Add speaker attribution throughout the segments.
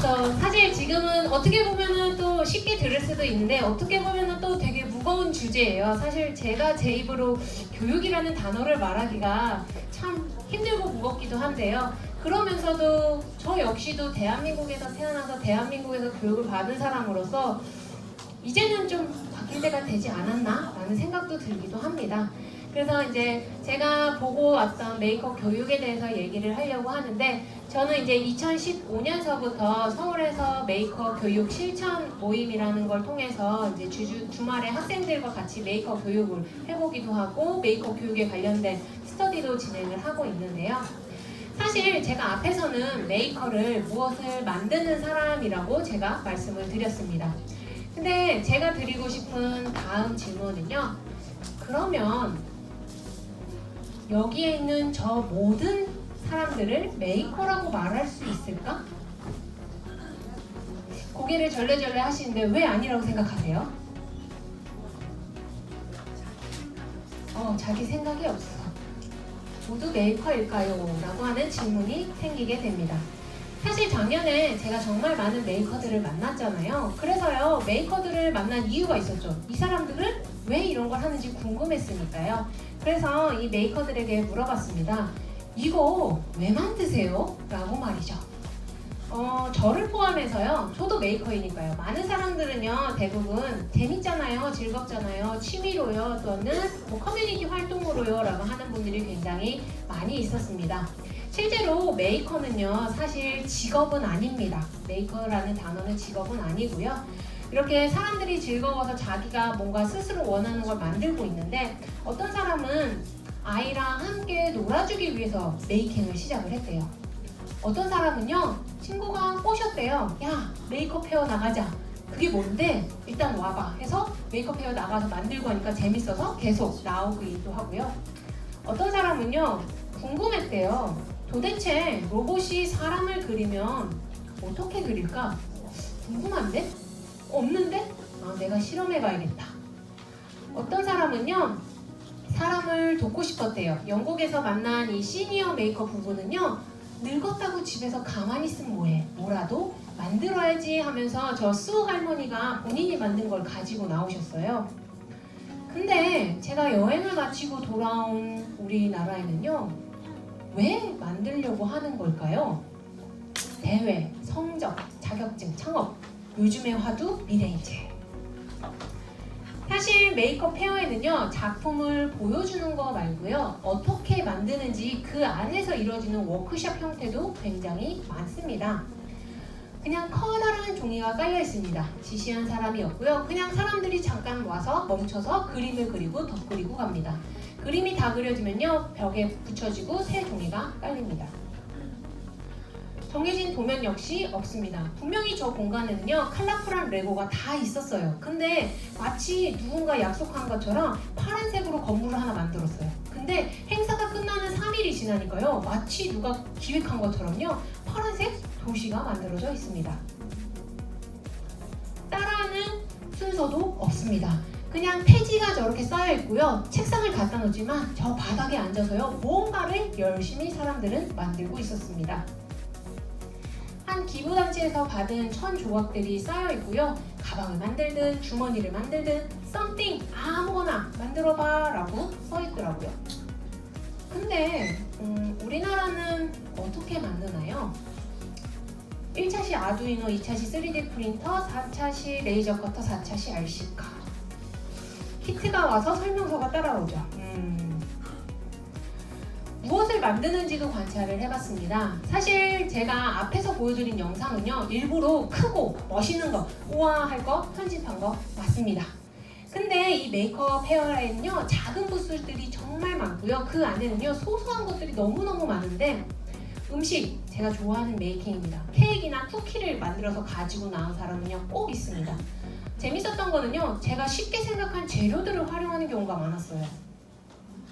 Speaker 1: 그래서 사실 지금은 어떻게 보면은 또 쉽게 들을 수도 있는데 어떻게 보면은 또 되게 무거운 주제예요. 사실 제가 제 입으로 교육이라는 단어를 말하기가 참 힘들고 무겁기도 한데요. 그러면서도 저 역시도 대한민국에서 태어나서 대한민국에서 교육을 받은 사람으로서 이제는 좀 바뀔 때가 되지 않았나? 라는 생각도 들기도 합니다. 그래서 이제 제가 보고 왔던 메이크업 교육에 대해서 얘기를 하려고 하는데, 저는 이제 2015년서부터 서울에서 메이크업 교육 실천 모임이라는 걸 통해서 이제 주말에 학생들과 같이 메이크업 교육을 해보기도 하고 메이크업 교육에 관련된 스터디도 진행을 하고 있는데요. 사실 제가 앞에서는 메이커를 무엇을 만드는 사람이라고 제가 말씀을 드렸습니다. 근데 제가 드리고 싶은 다음 질문은요. 그러면 여기에 있는 저 모든 사람들을 메이커라고 말할 수 있을까? 고개를 절레절레 하시는데 왜 아니라고 생각하세요? 자기 생각이 없어. 모두 메이커일까요? 라고 하는 질문이 생기게 됩니다. 사실 작년에 제가 정말 많은 메이커들을 만났잖아요. 그래서요, 메이커들을 만난 이유가 있었죠. 이 사람들은 왜 이런 걸 하는지 궁금했으니까요. 그래서 이 메이커들에게 물어봤습니다. 이거 왜 만드세요? 라고 말이죠. 저를 포함해서요, 저도 메이커이니까요. 많은 사람들은요, 대부분 재밌잖아요, 즐겁잖아요, 취미로요, 또는 뭐 커뮤니티 활동으로요 라고 하는 분들이 굉장히 많이 있었습니다. 실제로 메이커는요, 사실 직업은 아닙니다. 메이커라는 단어는 직업은 아니고요. 이렇게 사람들이 즐거워서 자기가 뭔가 스스로 원하는 걸 만들고 있는데, 어떤 사람은 아이랑 함께 놀아주기 위해서 메이킹을 시작을 했대요. 어떤 사람은요, 친구가 꼬셨대요. 야, 메이크업 헤어 나가자. 그게 뭔데? 일단 와봐 해서 메이크업 헤어 나가서 만들고 하니까 재밌어서 계속 나오기도 하고요. 어떤 사람은요, 궁금했대요. 도대체 로봇이 사람을 그리면 어떻게 그릴까? 궁금한데? 없는데? 내가 실험해봐야겠다. 어떤 사람은요, 사람을 돕고 싶었대요. 영국에서 만난 이 시니어 메이커 부부는요, 늙었다고 집에서 가만히 있으면 뭐해? 뭐라도 만들어야지 하면서 저 수 할머니가 본인이 만든 걸 가지고 나오셨어요. 근데 제가 여행을 마치고 돌아온 우리나라에는요, 왜 만들려고 하는 걸까요? 대회, 성적, 자격증, 창업, 요즘의 화두, 미래인재. 사실 메이크업 페어에는요, 작품을 보여주는 거 말고요, 어떻게 만드는지 그 안에서 이루어지는 워크숍 형태도 굉장히 많습니다. 그냥 커다란 종이가 깔려 있습니다. 지시한 사람이 없고요. 그냥 사람들이 잠깐 와서 멈춰서 그림을 그리고 덧그리고 갑니다. 그림이 다 그려지면요, 벽에 붙여지고 새 종이가 깔립니다. 정해진 도면 역시 없습니다. 분명히 저 공간에는요, 컬러풀한 레고가 다 있었어요. 근데 마치 누군가 약속한 것처럼 파란색으로 건물을 하나 만들었어요. 근데 행사가 끝나는 3일이 지나니까요, 마치 누가 기획한 것처럼요, 파란색 도시가 만들어져 있습니다. 따라하는 순서도 없습니다. 그냥 폐지가 저렇게 쌓여 있고요, 책상을 갖다 놓지만 저 바닥에 앉아서요, 뭔가를 열심히 사람들은 만들고 있었습니다. 한 기부단체에서 받은 1000 조각들이 쌓여 있고요. 가방을 만들든 주머니를 만들든 something 아무거나 만들어봐 라고 써 있더라고요. 근데 우리나라는 어떻게 만드나요? 1차시 아두이노, 2차시 3D 프린터, 4차시 레이저 커터, 4차시 RC카. 키트가 와서 설명서가 따라오죠. 무엇을 만드는지도 관찰을 해봤습니다. 사실 제가 앞에서 보여드린 영상은요, 일부러 크고 멋있는 거, 우와 할 거 편집한 거 맞습니다. 근데 이 메이크업 헤어라인은요, 작은 부스들이 정말 많고요. 그 안에는요, 소소한 것들이 너무너무 많은데, 음식, 제가 좋아하는 메이킹입니다. 케이크나 쿠키를 만들어서 가지고 나온 사람은요, 꼭 있습니다. 재밌었던 거는요, 제가 쉽게 생각한 재료들을 활용하는 경우가 많았어요.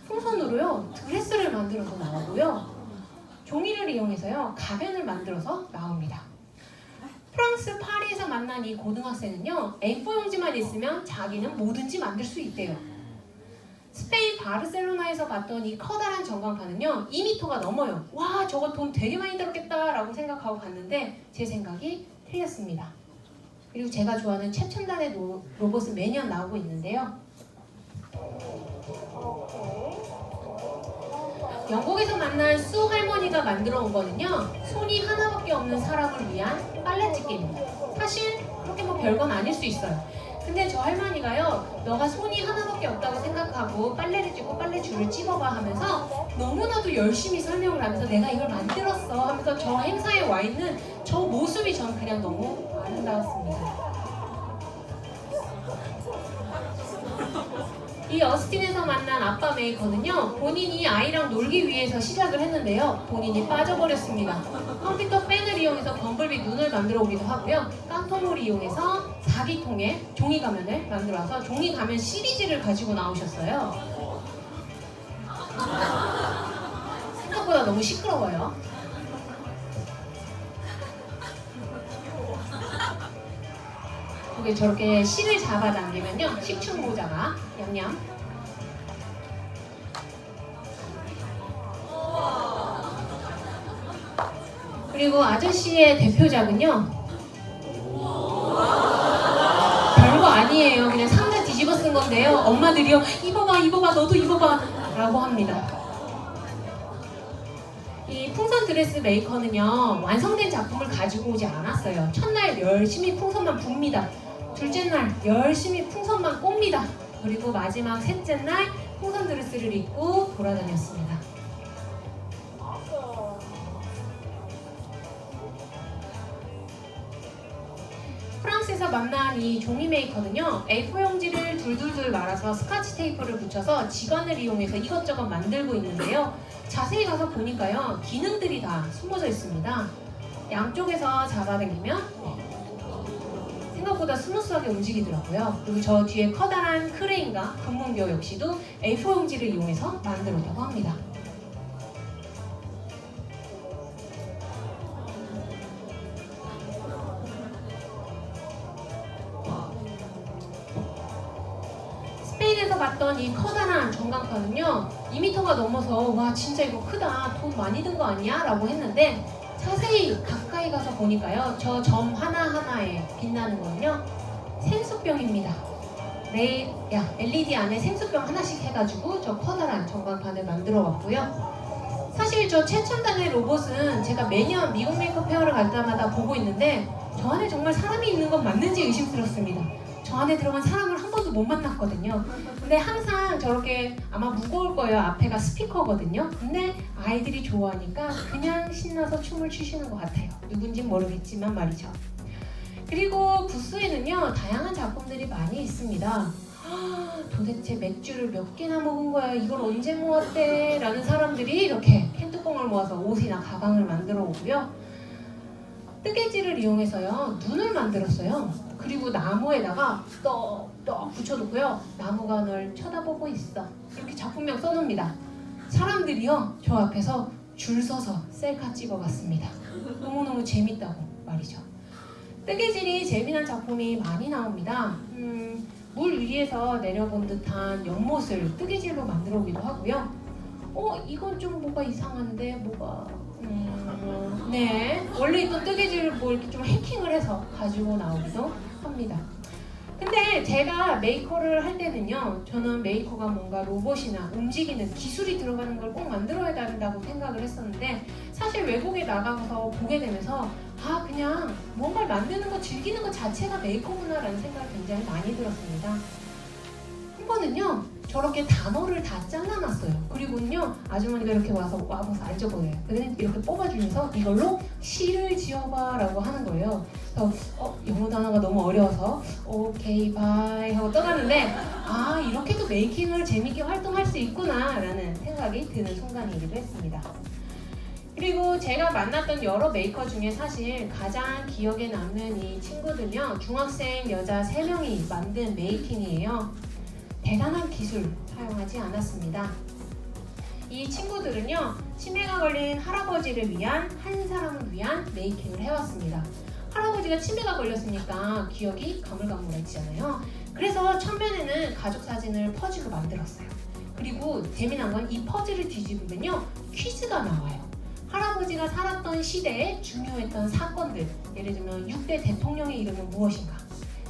Speaker 1: 풍선으로요, 드레스를 만들어서 나오고요, 종이를 이용해서요, 가면을 만들어서 나옵니다. 프랑스 파리에서 만난 이 고등학생은요, A4 용지만 있으면 자기는 뭐든지 만들 수 있대요. 스페인 바르셀로나에서 봤던 이 커다란 전광판은요 2m가 넘어요. 와, 저거 돈 되게 많이 들었겠다 라고 생각하고 갔는데 제 생각이 틀렸습니다. 그리고 제가 좋아하는 최첨단의 로봇은 매년 나오고 있는데요. 영국에서 만난 수 할머니가 만들어 온 거는요 손이 하나밖에 없는 사람을 위한 빨래집게입니다. 사실 그렇게 뭐 별건 아닐 수 있어요. 근데 저 할머니가요 너가 손이 하나밖에 없다고 생각하고 빨래를 찢고 빨래줄을 찝어봐 하면서 너무나도 열심히 설명을 하면서 내가 이걸 만들었어 하면서 저 행사에 와 있는 저 모습이 전 그냥 너무 아름다웠습니다. 이 어스틴에서 만난 아빠 메이커는요 본인이 아이랑 놀기 위해서 시작을 했는데요 본인이 빠져버렸습니다. 컴퓨터 펜을 이용해서 범블비 눈을 만들어 오기도 하고요 깡통을 이용해서 사기통에 종이 가면을 만들어서 종이 가면 시리즈를 가지고 나오셨어요. 생각보다 너무 시끄러워요. 이게 저렇게 실을 잡아당기면요 식충 모자가 냠냠. 그리고 아저씨의 대표작은요 별거 아니에요. 그냥 상자 뒤집어 쓴 건데요 엄마들이요 입어봐 입어봐 너도 입어봐 라고 합니다. 이 풍선 드레스 메이커는요 완성된 작품을 가지고 오지 않았어요. 첫날 열심히 풍선만 붑니다. 둘째 날 열심히 풍선만 꼽니다. 그리고 마지막 셋째 날 풍선 드레스를 입고 돌아다녔습니다. 프랑스에서 만난 이 종이 메이커는요 A4 용지를 둘둘둘 말아서 스카치 테이프를 붙여서 지관을 이용해서 이것저것 만들고 있는데요 자세히 가서 보니까요 기능들이 다 숨어져 있습니다. 양쪽에서 잡아당기면 생각보다 스무스하게 움직이더라고요. 그리고 저 뒤에 커다란 크레인과 금문교 역시도 A4 용지를 이용해서 만들었다고 합니다. 스페인에서 봤던 이 커다란 전광판은요 2m가 넘어서 와 진짜 이거 크다 돈 많이 든 거 아니야? 라고 했는데 자세히 가까이 가서 보니까요 저 점 하나하나에 빛나는 거는요 생수병입니다. LED 안에 생수병 하나씩 해가지고 저 커다란 전광판을 만들어 왔고요. 사실 저 최첨단의 로봇은 제가 매년 미국 메이크업 페어를 갈 때마다 보고 있는데 저 안에 정말 사람이 있는 건 맞는지 의심스럽습니다. 저 안에 들어간 사람을 한 번도 못 만났거든요. 근데 항상 저렇게 아마 무거울 거예요. 앞에가 스피커거든요. 근데 아이들이 좋아하니까 그냥 신나서 춤을 추시는 것 같아요. 누군진 모르겠지만 말이죠. 그리고 부스에는요 다양한 작품들이 많이 있습니다. 도대체 맥주를 몇 개나 먹은 거야? 이걸 언제 모았대? 라는 사람들이 이렇게 캔뚜껑을 모아서 옷이나 가방을 만들어 오고요. 뜨개질을 이용해서요 눈을 만들었어요. 그리고 나무에다가 떡 붙여놓고요 나무가 널 쳐다보고 있어 이렇게 작품명 써놓습니다. 사람들이요 저 앞에서 줄 서서 셀카 찍어갔습니다. 너무너무 재밌다고 말이죠. 뜨개질이 재미난 작품이 많이 나옵니다. 물 위에서 내려본 듯한 연못을 뜨개질로 만들어 오기도 하고요. 이건 좀 뭐가 이상한데 뭐가 네 원래 있던 뜨개질을 뭐 이렇게 좀 해킹을 해서 가지고 나오기도 합니다. 근데 제가 메이커를 할 때는요 저는 메이커가 뭔가 로봇이나 움직이는 기술이 들어가는 걸 꼭 만들어야 된다고 생각을 했었는데 사실 외국에 나가서 보게 되면서 그냥 뭔가를 만드는 거 즐기는 것 자체가 메이커구나 라는 생각이 굉장히 많이 들었습니다. 한 번은요 저렇게 단어를 다 잘라놨어요. 그리고는요 아주머니가 이렇게 와서 앉아보래요. 그러더니 이렇게 뽑아주면서 이걸로 시를 지어봐 라고 하는 거예요. 그래서 영어 단어가 너무 어려워서 오케이 바이 하고 떠났는데 이렇게도 메이킹을 재밌게 활동할 수 있구나 라는 생각이 드는 순간이기도 했습니다. 그리고 제가 만났던 여러 메이커 중에 사실 가장 기억에 남는 이 친구들은요 중학생 여자 3명이 만든 메이킹이에요. 대단한 기술 사용하지 않았습니다. 이 친구들은요 치매가 걸린 할아버지를 위한 한 사람을 위한 메이킹을 해왔습니다. 할아버지가 치매가 걸렸으니까 기억이 가물가물해지잖아요. 그래서 천면에는 가족 사진을 퍼즐로 만들었어요. 그리고 재미난 건 이 퍼즐을 뒤집으면요, 퀴즈가 나와요. 할아버지가 살았던 시대에 중요했던 사건들, 예를 들면 6대 대통령의 이름은 무엇인가,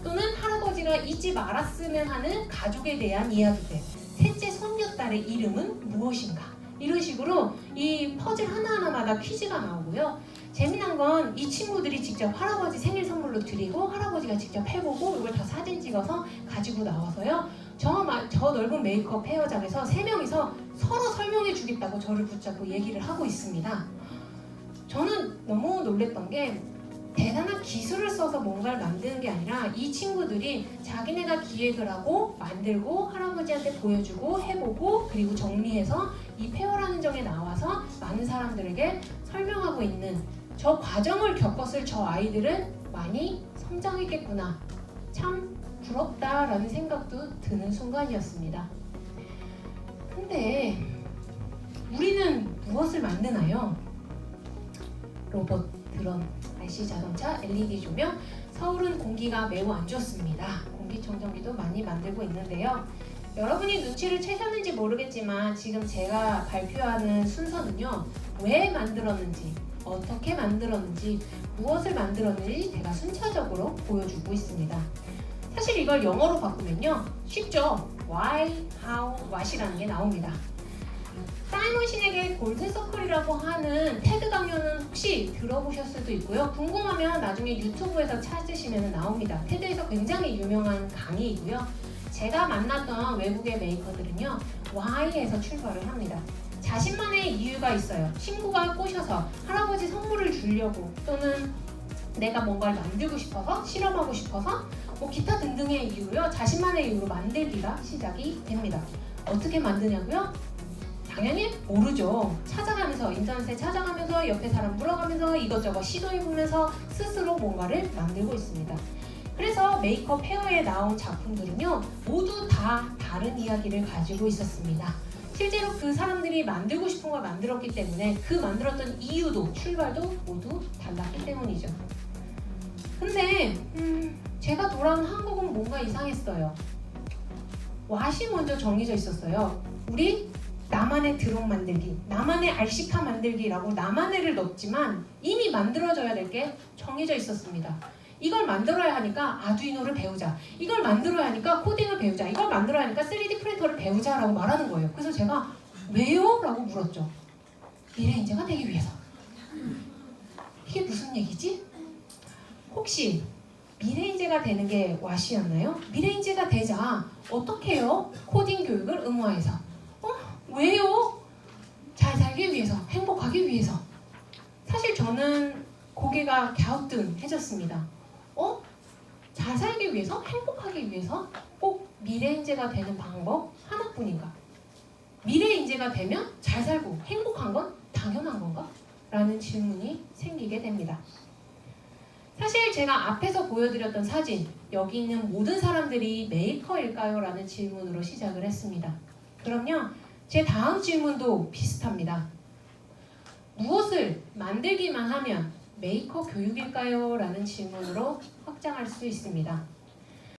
Speaker 1: 또는 할아버지가 잊지 말았으면 하는 가족에 대한 이야기들, 셋째 손녀딸의 이름은 무엇인가, 이런 식으로 이 퍼즐 하나하나마다 퀴즈가 나오고요. 재미난 건 이 친구들이 직접 할아버지 생일 선물로 드리고 할아버지가 직접 해보고 이걸 다 사진 찍어서 가지고 나와서요, 저 넓은 메이크업 헤어장에서 3명이서 서로 설명해 주겠다고 저를 붙잡고 얘기를 하고 있습니다. 저는 너무 놀랬던 게 대단한 기술을 써서 뭔가를 만드는 게 아니라 이 친구들이 자기네가 기획을 하고 만들고 할아버지한테 보여주고 해보고 그리고 정리해서 이 페어라는 점에 나와서 많은 사람들에게 설명하고 있는 저 과정을 겪었을 저 아이들은 많이 성장했겠구나, 참 부럽다라는 생각도 드는 순간이었습니다. 근데 우리는 무엇을 만드나요? 로봇, 드론, RC 자동차, LED 조명, 서울은 공기가 매우 안 좋습니다. 공기청정기도 많이 만들고 있는데요. 여러분이 눈치를 채셨는지 모르겠지만 지금 제가 발표하는 순서는요, 왜 만들었는지, 어떻게 만들었는지, 무엇을 만들었는지 제가 순차적으로 보여주고 있습니다. 사실 이걸 영어로 바꾸면요, 쉽죠? Why, How, What이라는 게 나옵니다. 사이먼 신에게 골든서클이라고 하는 테드 강연은 혹시 들어보셨을 수도 있고요. 궁금하면 나중에 유튜브에서 찾으시면 나옵니다. 테드에서 굉장히 유명한 강의이고요. 제가 만났던 외국의 메이커들은요, Why에서 출발을 합니다. 자신만의 이유가 있어요. 친구가 꼬셔서 할아버지 선물을 주려고, 또는 내가 뭔가를 만들고 싶어서, 실험하고 싶어서, 뭐 기타 등등의 이유요, 자신만의 이유로 만들기가 시작이 됩니다. 어떻게 만드냐고요? 당연히 모르죠. 찾아가면서, 인터넷에 찾아가면서, 옆에 사람 물어가면서 이것저것 시도해보면서 스스로 뭔가를 만들고 있습니다. 그래서 메이크업 헤어에 나온 작품들은요, 모두 다 다른 이야기를 가지고 있었습니다. 실제로 그 사람들이 만들고 싶은 걸 만들었기 때문에 그 만들었던 이유도, 출발도 모두 달랐기 때문이죠. 근데 제가 돌아온 한국은 뭔가 이상했어요. 왓이 먼저 정해져 있었어요. 우리 나만의 드론 만들기, 나만의 RC카 만들기라고 나만의를 넣었지만 이미 만들어져야 될 게 정해져 있었습니다. 이걸 만들어야 하니까 아두이노를 배우자, 이걸 만들어야 하니까 코딩을 배우자, 이걸 만들어야 하니까 3D 프린터를 배우자라고 말하는 거예요. 그래서 제가 왜요? 라고 물었죠. 미래인재가 되기 위해서. 이게 무슨 얘기지? 혹시 미래인재가 되는 게 왓이었나요? 미래인재가 되자 어떻게 해요? 코딩 교육을 의무화해서. 왜요? 잘 살기 위해서, 행복하기 위해서. 사실 저는 고개가 갸우뚱해졌습니다. 잘 살기 위해서, 행복하기 위해서 꼭 미래인재가 되는 방법 하나뿐인가? 미래인재가 되면 잘 살고 행복한 건 당연한 건가? 라는 질문이 생기게 됩니다. 사실 제가 앞에서 보여드렸던 사진, 여기 있는 모든 사람들이 메이커일까요? 라는 질문으로 시작을 했습니다. 그럼요, 제 다음 질문도 비슷합니다. 무엇을 만들기만 하면 메이커 교육일까요? 라는 질문으로 확장할 수 있습니다.